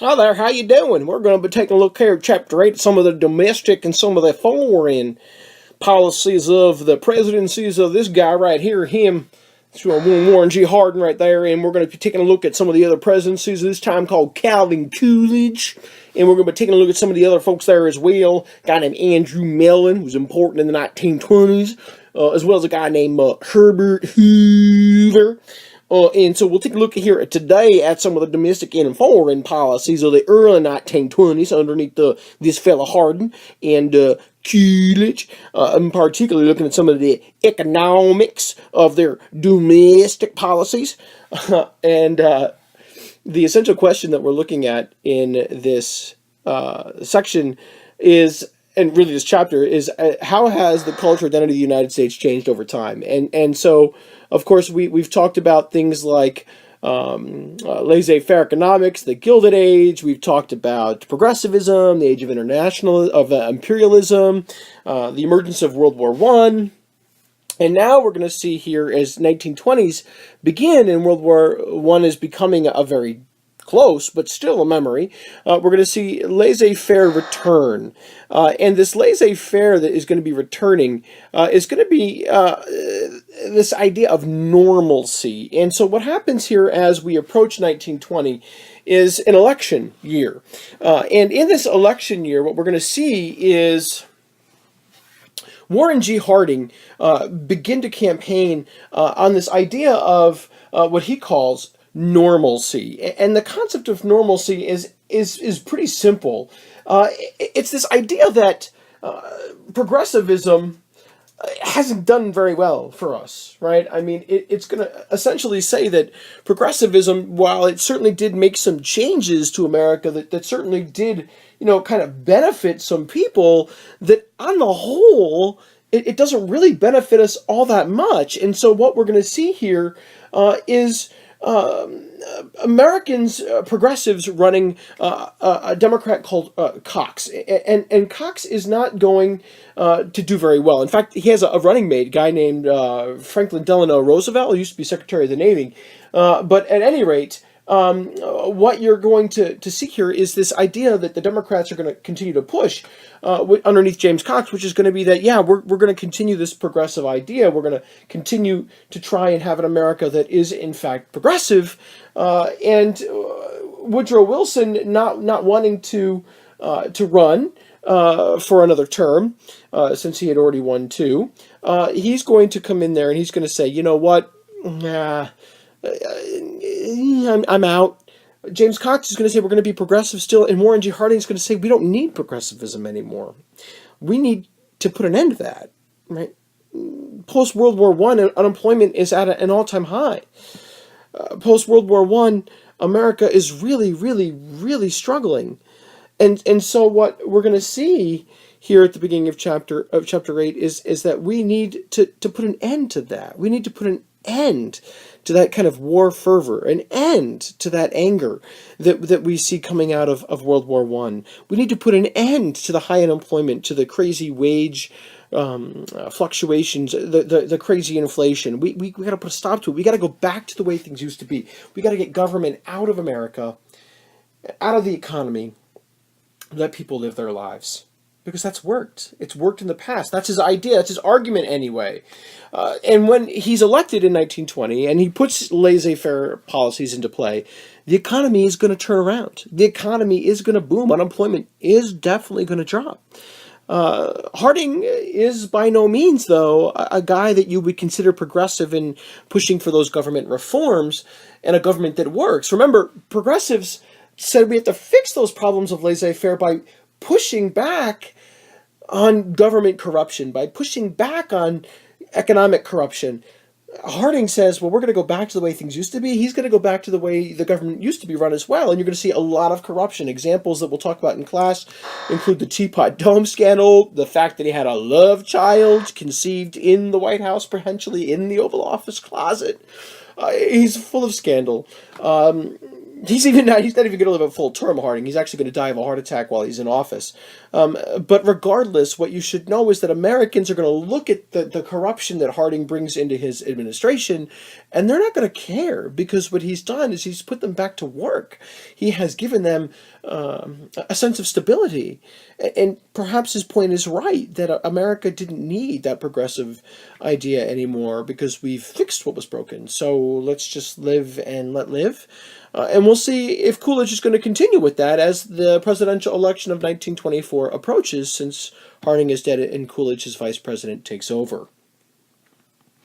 Hi there, how you doing? We're going to be taking a look here at Chapter 8, some of the domestic and some of the foreign policies of the presidencies of this guy right here, him. It's Warren G. Hardin right there, and we're going to be taking a look at some of the other presidencies, this time called Calvin Coolidge, and we're going to be taking a look at some of the other folks there as well. A guy named Andrew Mellon, who was important in the 1920s, as well as a guy named Herbert Hoover. And so we'll take a look here today at some of the domestic and foreign policies of the early 1920s underneath this fella Hardin and Coolidge. I'm particularly looking at some of the economics of their domestic policies. And the essential question that we're looking at in this section is, and really this chapter, is how has the culture identity of the United States changed over time? And so, of course, we've talked about things like laissez-faire economics, the Gilded Age. We've talked about progressivism, the age of imperialism, the emergence of World War I. And now we're going to see here as 1920s begin and World War I is becoming a very close, but still a memory, we're going to see laissez-faire return. And this laissez-faire that is going to be returning is going to be this idea of normalcy. And so what happens here as we approach 1920 is an election year. And in this election year, what we're going to see is Warren G. Harding begin to campaign on this idea of what he calls normalcy. And the concept of normalcy is pretty simple. It's this idea that progressivism hasn't done very well for us, right? I mean, it's going to essentially say that progressivism, while it certainly did make some changes to America that certainly did, kind of benefit some people, that on the whole, it doesn't really benefit us all that much. And so what we're going to see here is Americans, progressives, running a Democrat called Cox, and Cox is not going to do very well. In fact, he has a running mate, a guy named Franklin Delano Roosevelt, who used to be Secretary of the Navy. But at any rate, what you're going to see here is this idea that the Democrats are going to continue to push underneath James Cox, which is going to be that, we're going to continue this progressive idea. We're going to continue to try and have an America that is, in fact, progressive. And Woodrow Wilson not wanting to run for another term, since he had already won two, he's going to come in there and he's going to say, you know what, I'm out. James Cox is going to say we're going to be progressive still, and Warren G. Harding is going to say we don't need progressivism anymore. We need to put an end to that. Right? Post World War I, unemployment is at an all-time high. Post World War I, America is really, really, really struggling, and so what we're going to see here at the beginning of chapter 8 is that we need to put an end to that. We need to put an end to that kind of war fervor, an end to that anger that we see coming out of World War I. We need to put an end to the high unemployment, to the crazy wage fluctuations, the crazy inflation. We got to put a stop to it. We got to go back to the way things used to be. We got to get government out of America, out of the economy, let people live their lives. Because that's worked. It's worked in the past. That's his idea. That's his argument anyway. And when he's elected in 1920 and he puts laissez-faire policies into play, the economy is going to turn around. The economy is going to boom. Unemployment is definitely going to drop. Harding is by no means, though, a guy that you would consider progressive in pushing for those government reforms and a government that works. Remember, progressives said we have to fix those problems of laissez-faire by pushing back on government corruption, by pushing back on economic corruption. Harding says, well, we're going to go back to the way things used to be. He's going to go back to the way the government used to be run as well. And you're going to see a lot of corruption. Examples that we'll talk about in class include the Teapot Dome scandal, the fact that he had a love child conceived in the White House, potentially in the Oval Office closet. He's full of scandal. He's not even going to live a full term, Harding. He's actually going to die of a heart attack while he's in office. But regardless, what you should know is that Americans are going to look at the corruption that Harding brings into his administration, and they're not going to care, because what he's done is he's put them back to work. He has given them a sense of stability. And perhaps his point is right, that America didn't need that progressive idea anymore because we've fixed what was broken. So let's just live and let live. And we'll see if Coolidge is going to continue with that as the presidential election of 1924 approaches, since Harding is dead and Coolidge, as vice president, takes over.